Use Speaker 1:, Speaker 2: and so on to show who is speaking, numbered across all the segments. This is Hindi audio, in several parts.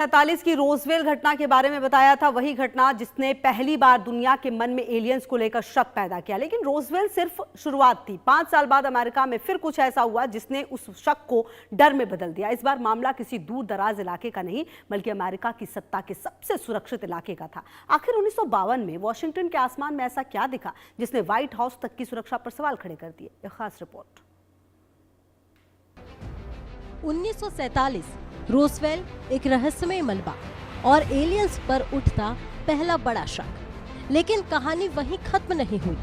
Speaker 1: 1947 की रोजवेल घटना के बारे में बताया था, वही घटना जिसने पहली बार दुनिया के मन में एलियंस को लेकर शक पैदा किया। लेकिन रोजवेल सिर्फ शुरुआत थी। 5 साल बाद अमेरिका में फिर कुछ ऐसा हुआ जिसने उस शक को डर में बदल दिया। इस बार मामला किसी दूर दराज इलाके का नहीं, बल्कि अमेरिका की सत्ता के सबसे सुरक्षित इलाके का था। आखिर 1952 में वॉशिंगटन के आसमान में ऐसा क्या दिखा जिसने व्हाइट हाउस तक की सुरक्षा पर सवाल खड़े कर दिए? एक खास रिपोर्ट।
Speaker 2: 1947 रोजवेल एक रहस्यमय मलबा और एलियंस पर उठता पहला बड़ा शक। लेकिन कहानी वहीं खत्म नहीं हुई।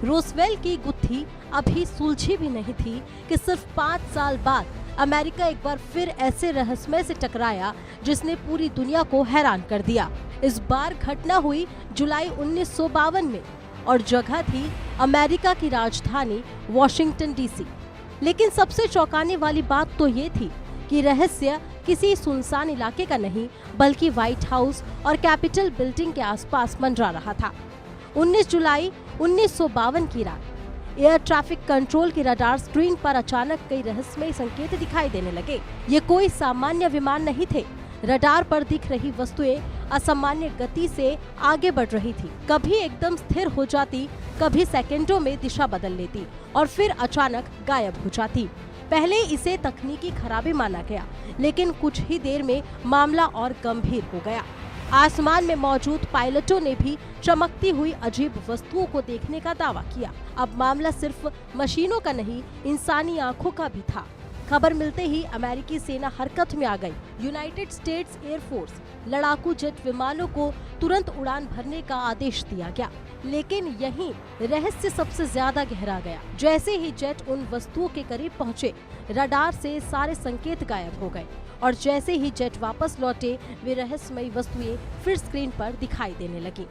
Speaker 2: रोजवेल की गुत्थी अभी सुलझी भी नहीं थी कि सिर्फ 5 साल बाद अमेरिका एक बार फिर ऐसे रहस्यमय से टकराया जिसने पूरी दुनिया को हैरान कर दिया। इस बार घटना हुई जुलाई 1952 में और जगह थी अमेरिका की राजधानी वॉशिंगटन डीसी। लेकिन सबसे चौंकाने वाली बात तो ये थी कि रहस्य किसी सुनसान इलाके का नहीं, बल्कि व्हाइट हाउस और कैपिटल बिल्डिंग के आसपास मंडरा रहा था। 19 जुलाई 1952 की रात एयर ट्रैफिक कंट्रोल की रडार स्क्रीन पर अचानक कई रहस्यमय संकेत दिखाई देने लगे। ये कोई सामान्य विमान नहीं थे। रडार पर दिख रही वस्तुएं असामान्य गति से आगे बढ़ रही थी। कभी एकदम स्थिर हो जाती, कभी सेकंडों में दिशा बदल लेती और फिर अचानक गायब हो जाती। पहले इसे तकनीकी खराबी माना गया, लेकिन कुछ ही देर में मामला और गंभीर हो गया। आसमान में मौजूद पायलटों ने भी चमकती हुई अजीब वस्तुओं को देखने का दावा किया। अब मामला सिर्फ मशीनों का नहीं, इंसानी आंखों का भी था। खबर मिलते ही अमेरिकी सेना हरकत में आ गई। यूनाइटेड स्टेट्स एयरफोर्स लड़ाकू जेट विमानों को तुरंत उड़ान भरने का आदेश दिया गया। लेकिन यहीं रहस्य सबसे ज्यादा गहरा गया। जैसे ही जेट उन वस्तुओं के करीब पहुंचे, रडार से सारे संकेत गायब हो गए और जैसे ही जेट वापस लौटे, वे रहस्यमयी वस्तुएं फिर स्क्रीन पर दिखाई देने लगी।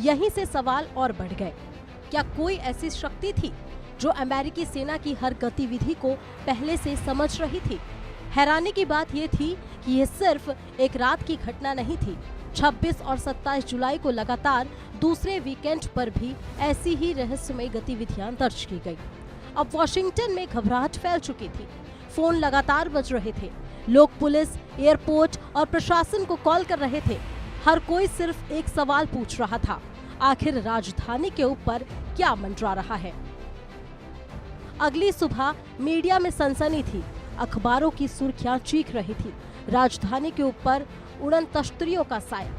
Speaker 2: यहीं से सवाल और बढ़ गए। क्या कोई ऐसी शक्ति थी जो अमेरिकी सेना की हर गतिविधि को पहले से समझ रही थी? हैरानी की बात ये थी कि ये सिर्फ एक रात की घटना नहीं थी। 26 और 27 जुलाई को लगातार दूसरे वीकेंड पर भी ऐसी ही रहस्यमय गतिविधियां दर्ज की गई। अब वॉशिंगटन में घबराहट फैल चुकी थी। फोन लगातार बज रहे थे। लोग पुलिस, एयरपोर्ट और प्रशासन को कॉल कर रहे थे। हर कोई सिर्फ एक सवाल पूछ रहा था, आखिर राजधानी के ऊपर क्या मंडरा रहा है? अगली सुबह मीडिया में सनसनी थी। अखबारों की सुर्खियां चीख रही थी। राजधानी के ऊपर उड़न तश्तरियों का साया।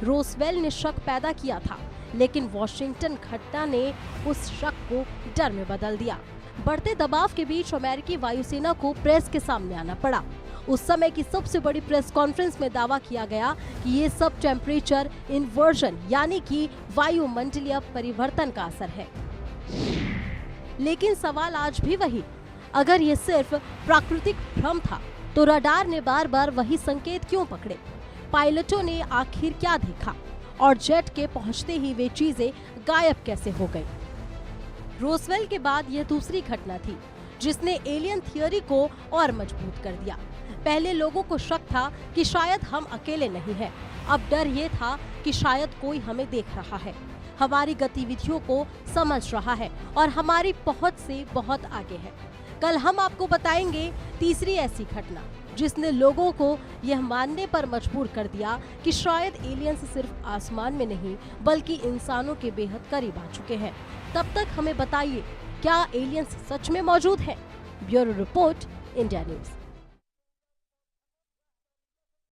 Speaker 2: रोजवेल ने शक पैदा किया था, लेकिन वॉशिंगटन घटना ने उस शक को डर में बदल दिया। बढ़ते दबाव के बीच अमेरिकी वायुसेना को प्रेस के सामने आना पड़ा। उस समय की सबसे बड़ी प्रेस कॉन्फ्रेंस में दावा किया गया कि ये सब टेम्परेचर इन्वर्जन यानी कि वायुमंडलीय परिवर्तन का असर है। लेकिन सवाल आज भी वही, अगर ये सिर्फ प्राकृतिक भ्रम था तो रडार ने बार बार वही संकेत क्यों पकड़े? पायलटों ने आखिर क्या देखा और जेट के पहुंचते ही वे चीजें गायब कैसे हो गई? रोजवेल के बाद यह दूसरी घटना थी जिसने एलियन थियरी को और मजबूत कर दिया। पहले लोगों को शक था कि शायद हम अकेले नहीं हैं। अब डर ये था कि शायद कोई हमें देख रहा है, हमारी गतिविधियों को समझ रहा है और हमारी पहुंच से बहुत आगे है। कल हम आपको बताएंगे तीसरी ऐसी घटना जिसने लोगों को यह मानने पर मजबूर कर दिया कि शायद एलियंस सिर्फ आसमान में नहीं, बल्कि इंसानों के बेहद करीब आ चुके हैं। तब तक हमें बताइए, क्या एलियंस सच में मौजूद हैं? Bureau report, India news.